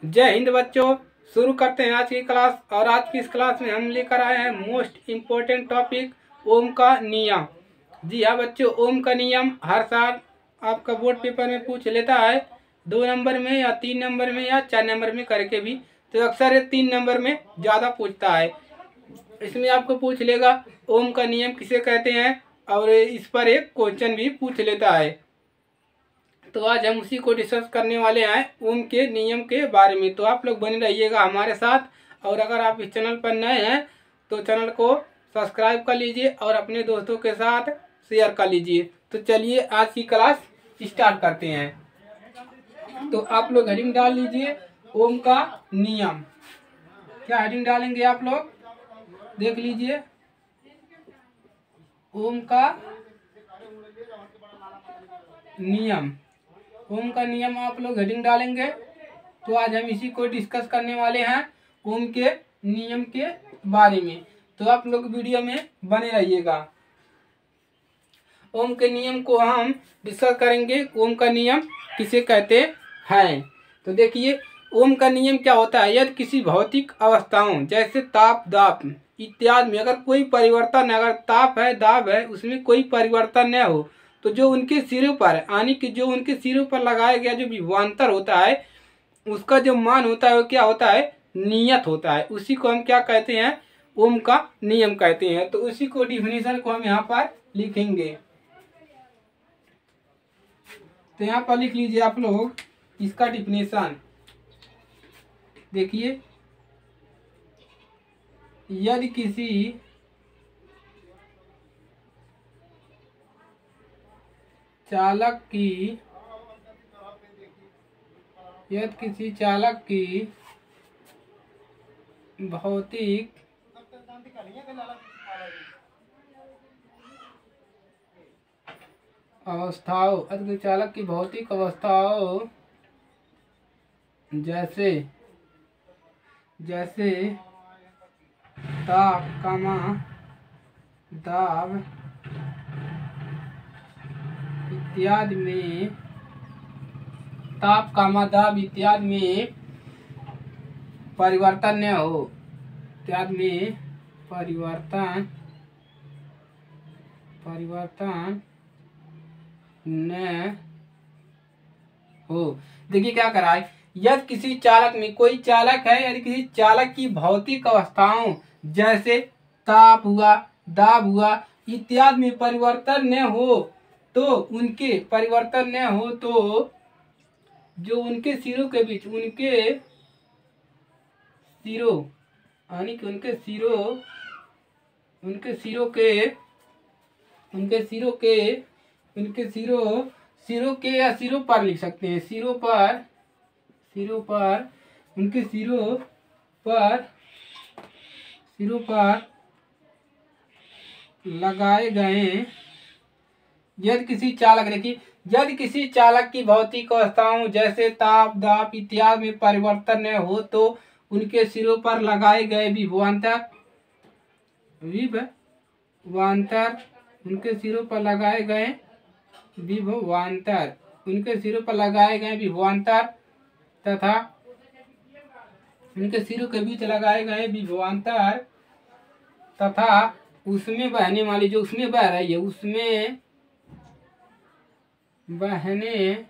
जय हिंद बच्चों, शुरू करते हैं आज की क्लास। और आज की इस क्लास में हम लेकर आए हैं मोस्ट इम्पोर्टेंट टॉपिक ओम का नियम। जी हाँ बच्चों, ओम का नियम हर साल आपका बोर्ड पेपर में पूछ लेता है, 2 नंबर में या 3 नंबर में या 4 नंबर में करके भी। तो अक्सर ये 3 नंबर में ज़्यादा पूछता है। इसमें आपको पूछ लेगा ओम का नियम किसे कहते हैं, और इस पर एक क्वेश्चन भी पूछ लेता है। तो आज हम उसी को डिस्कस करने वाले हैं, ओम के नियम के बारे में। तो आप लोग बने रहिएगा हमारे साथ। और अगर आप इस चैनल पर नए हैं तो चैनल को सब्सक्राइब कर लीजिए और अपने दोस्तों के साथ शेयर कर लीजिए। तो चलिए आज की क्लास स्टार्ट करते हैं। तो आप लोग हेडिंग डाल लीजिए, ओम का नियम। क्या हेडिंग डालेंगे आप लोग, देख लीजिए। ओम का नियम, ओम का नियम आप लोग हेडिंग डालेंगे। तो आज हम इसी को डिस्कस करने वाले हैं, ओम के नियम के बारे में। तो आप लोग वीडियो में बने रहिएगा। ओम के नियम को हम डिस्कस करेंगे, ओम का नियम किसे कहते हैं। तो देखिए, ओम का नियम क्या होता है। यदि किसी भौतिक अवस्थाओं जैसे ताप, दाब इत्यादि में अगर कोई परिवर्तन, अगर ताप है, दाब है, उसमें कोई परिवर्तन न हो, तो जो उनके सिरों पर यानी कि जो उनके सिरों पर लगाया गया जो विभवांतर होता है, उसका जो मान होता है वो क्या होता है, नियत होता है। उसी को हम क्या कहते हैं, ओम का नियम कहते हैं। तो उसी को डिफिनेशन को हम यहाँ पर लिखेंगे। तो यहाँ पर लिख लीजिए आप लोग इसका डिफिनेशन। देखिए, यदि किसी चालक की भौतिक अवस्थाओं, चालक की भौतिक अवस्थाओं जैसे ताप, दाब इत्यादि में, ताप, दाब इत्यादि में परिवर्तन न हो, इत्यादि में परिवर्तन न हो। देखिए क्या करा है, यदि किसी चालक में, कोई चालक है, यदि किसी चालक की भौतिक अवस्थाओं जैसे ताप हुआ, दाब हुआ इत्यादि में परिवर्तन न हो, तो उनके परिवर्तन न हो तो जो उनके सिरों के बीच, उनके सिरों यानी कि उनके सिरों के या सिरों पर लिख सकते हैं, सिरों पर उनके सिरों पर लगाए गए, यदि किसी चालक, देखिए, यदि किसी चालक की भौतिक अवस्थाओं जैसे ताप, दाब इत्यादि में परिवर्तन न हो, तो उनके सिरों पर लगाए गए विभवांतर उनके सिरों पर लगाए गए विभवांतर तथा उनके सिरों के बीच लगाए गए विभवांतर तथा उसमें बहने वाली, जो उसमें बह रही है, उसमें बहने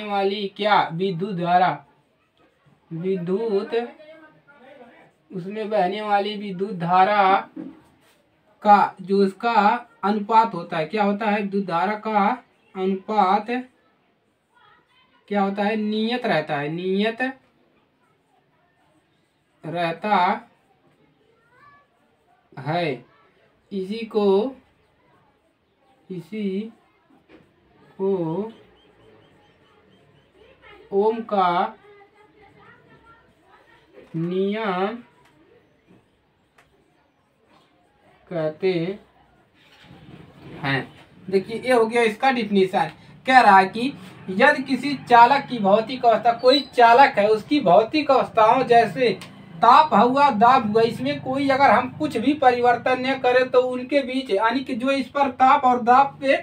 वाली क्या, विद्युत धारा, उसमें बहने वाली विद्युत धारा का जो उसका अनुपात होता है, क्या होता है, विद्युत धारा का अनुपात क्या होता है, नियत रहता है। इसी को ओम का नियम कहते हैं। देखिए, ये हो गया इसका डिफिनेशन। कह रहा है कि यदि किसी चालक की भौतिक अवस्था, कोई चालक है, उसकी भौतिक अवस्थाओं जैसे ताप हुआ, दाब हुआ, इसमें कोई अगर हम कुछ भी परिवर्तन न करें तो उनके बीच यानी कि जो इस पर ताप और दाब पे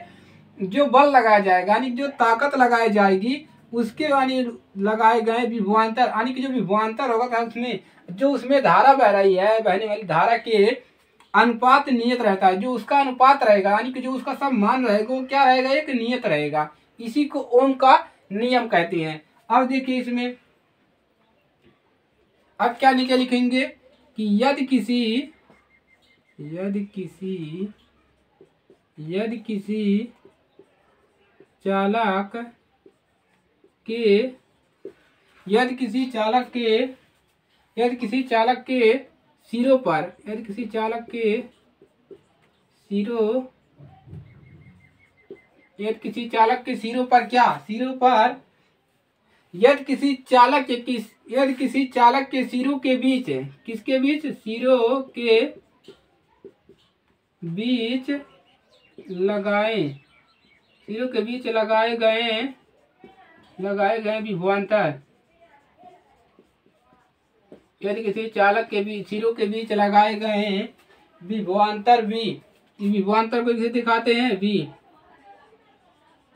जो बल लगाया जाएगा यानी जो ताकत लगाई जाएगी उसके यानी लगाए गए विभवांतर यानी कि जो विभवांतर होगा था उसमें जो उसमें धारा बह रही है, बहने वाली धारा के अनुपात नियत रहता है। जो उसका अनुपात रहेगा यानी कि जो उसका सब मान रहेगा वो क्या रहेगा, एक नियत रहेगा। इसी को ओम का नियम कहते हैं। अब देखिए इसमें अब क्या लिखेंगे कि यदि किसी चालक के सिरों पर यदि किसी चालक के सिरों के बीच, किसके बीच, सिरों के बीच लगाए गए विभवांतर, यदि किसी चालक के बीच सिरों के बीच लगाए गए विभवांतर V, विभवांतर को किसे दिखाते हैं V,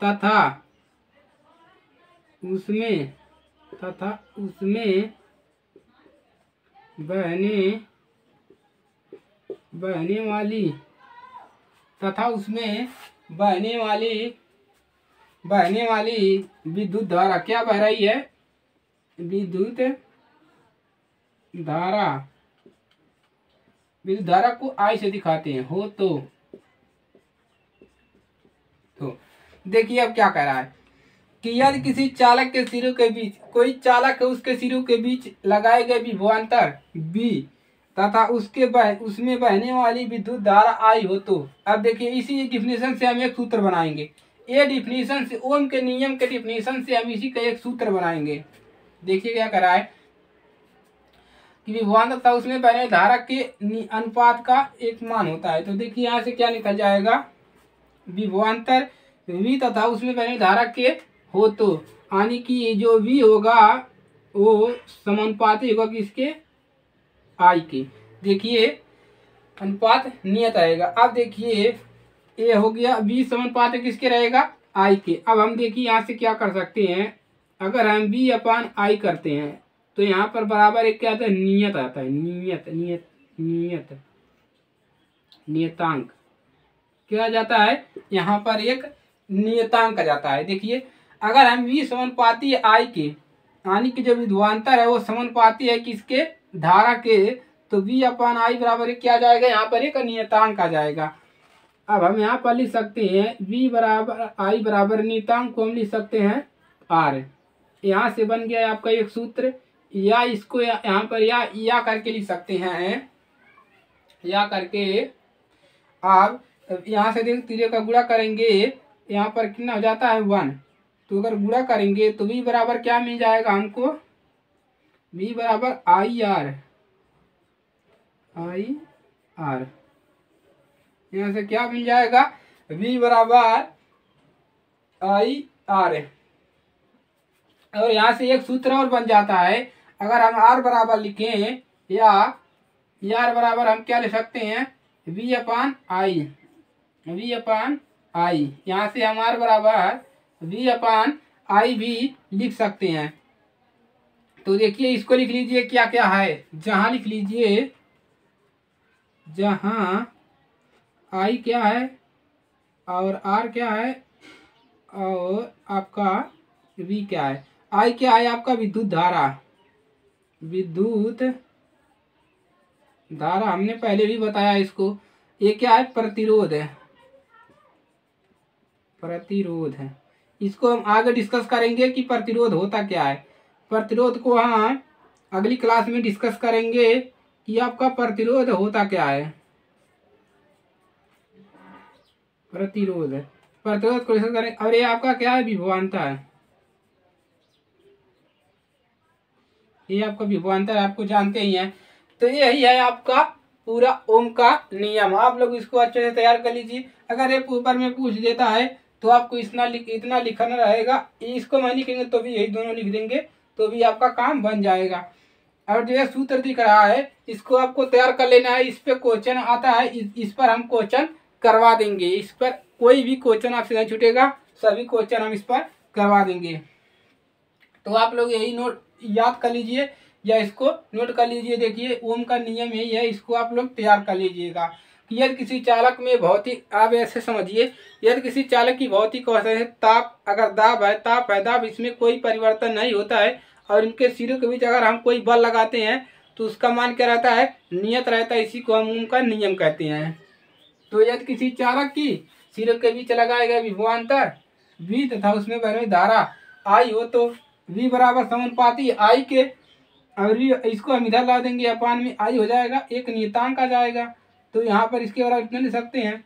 तथा उसमें बहने वाली विद्युत धारा क्या बह रही है, विद्युत धारा को I से दिखाते हैं हो तो देखिए अब क्या कह रहा है कि यदि किसी चालक के सिरों के बीच, कोई चालक है उसके सिरों के बीच लगाए गए विभवांतर B तथा उसमें बहने वाली विद्युत धारा I हो तो। अब देखिए इसी डिफिनेशन से हम एक सूत्र बनाएंगे। ये डिफिनेशन से ओम के नियम के डिफिनेशन से हम इसी का एक सूत्र बनाएंगे। देखिए क्या कर रहा है कि विभवांतर तथा उसमें बहने धारा के अनुपात का एक मान होता है। तो देखिए यहाँ से क्या निकल जाएगा, विभवांतर V तथा उसमें बहने धारा के हो तो यानी कि जो V होगा वो समानुपाती होगा किसके, I के। देखिए अनुपात नियत रहेगा। अब देखिए ये हो गया V समानुपात किसके रहेगा, I के। अब हम देखिए यहाँ से क्या कर सकते हैं, अगर हम V/I करते हैं तो यहाँ पर बराबर एक क्या आता है, नियत आता है, नियतांक क्या जाता है, यहाँ पर एक नियतांक आ जाता है। देखिए अगर हम V समानुपाती है I के यानी कि जो विभवांतर है वो समानुपाती है किसके, धारा के, तो V/I बराबर क्या आ जाएगा, यहाँ पर एक नियतांक आ जाएगा। अब हम यहाँ पर लिख सकते हैं V/I बराबर नियतांक को हम लिख सकते हैं R। यहाँ से बन गया आपका एक सूत्र, या इसको यहाँ पर या करके लिख सकते हैं, या करके आप यहाँ से देख तीनों का गुणा करेंगे, यहाँ पर कितना हो जाता है 1। तो अगर गुणा करेंगे तो V बराबर क्या मिल जाएगा हमको, V बराबर IR। यहाँ से क्या मिल जाएगा, V बराबर IR। और यहाँ से एक सूत्र और बन जाता है, अगर हम R बराबर लिखें या R बराबर हम क्या लिख सकते हैं, V/I। यहाँ से हम R बराबर V/I भी लिख सकते हैं। तो देखिए इसको लिख लीजिए क्या क्या है, जहाँ लिख लीजिए, जहाँ I क्या है और R क्या है और आपका V क्या है। I क्या है आपका विद्युत धारा हमने पहले भी बताया इसको। ये क्या है, प्रतिरोध है। इसको हम आगे डिस्कस करेंगे कि प्रतिरोध होता क्या है। प्रतिरोध को हम अगली क्लास में डिस्कस करेंगे कि आपका प्रतिरोध होता क्या है। प्रतिरोध को डिस्कस करें। और ये आपका क्या है, विभवांतर है। ये आपका विभवांतर आपको जानते ही हैं। तो यही है आपका पूरा ओम का नियम। आप लोग इसको अच्छे से तैयार कर लीजिए। अगर ये ऊपर में पूछ देता है तो आपको इतना लिखना रहेगा, इसको मैं लिखेंगे तो भी यही दोनों लिख देंगे तो भी आपका काम बन जाएगा। और जो सूत्र दिख रहा है इसको आपको तैयार कर लेना है। इस पे क्वेश्चन आता है, इस पर हम क्वेश्चन करवा देंगे। इस पर कोई भी क्वेश्चन आपसे नहीं छूटेगा, सभी क्वेश्चन हम इस पर करवा देंगे। तो आप लोग यही नोट याद कर लीजिए या इसको नोट कर लीजिए। देखिए ओम का नियम यही है, इसको आप लोग तैयार कर लीजिएगा कि यदि किसी चालक में भौतिक, आप ऐसे समझिए, यदि किसी चालक की भौतिक अवस्था है ताप, अगर दाब है, ताप है, दाब, इसमें कोई परिवर्तन नहीं होता है और इनके सिरों के बीच अगर हम कोई बल लगाते हैं तो उसका मान क्या रहता है, नियत रहता है। इसी को हम ओम का नियम कहते हैं। तो यदि किसी चालक की सिरों के बीच लगाए गए विभवांतर V तथा उसमें बह रही धारा I हो तो V बराबर समानुपाती I के, और इसको हम इधर ला देंगे, अपान में I हो जाएगा, एक नियतांक आ जाएगा। तो यहाँ पर इसके बराबर इतना लिख सकते हैं,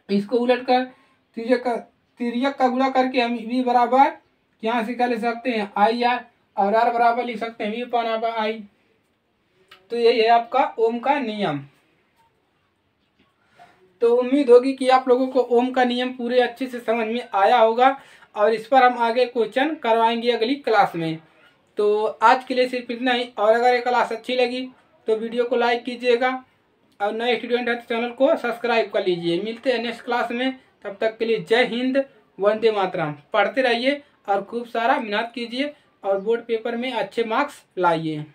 इसको उलट कर तिर्यक का गुणा करके हम V बराबर यहाँ से क्या लिख सकते हैं, IR, और R बराबर लिख सकते हैं V अपान I। तो यही है आपका ओम का नियम। तो उम्मीद होगी कि आप लोगों को ओम का नियम पूरे अच्छे से समझ में आया होगा और इस पर हम आगे क्वेश्चन करवाएंगे अगली क्लास में। तो आज के लिए सिर्फ इतना ही, और अगर ये क्लास अच्छी लगी तो वीडियो को लाइक कीजिएगा और नए स्टूडेंट है तो चैनल को सब्सक्राइब कर लीजिए। मिलते हैं नेक्स्ट क्लास में, तब तक के लिए जय हिंद, वंदे मातरम। पढ़ते रहिए और खूब सारा मेहनत कीजिए और बोर्ड पेपर में अच्छे मार्क्स लाइए।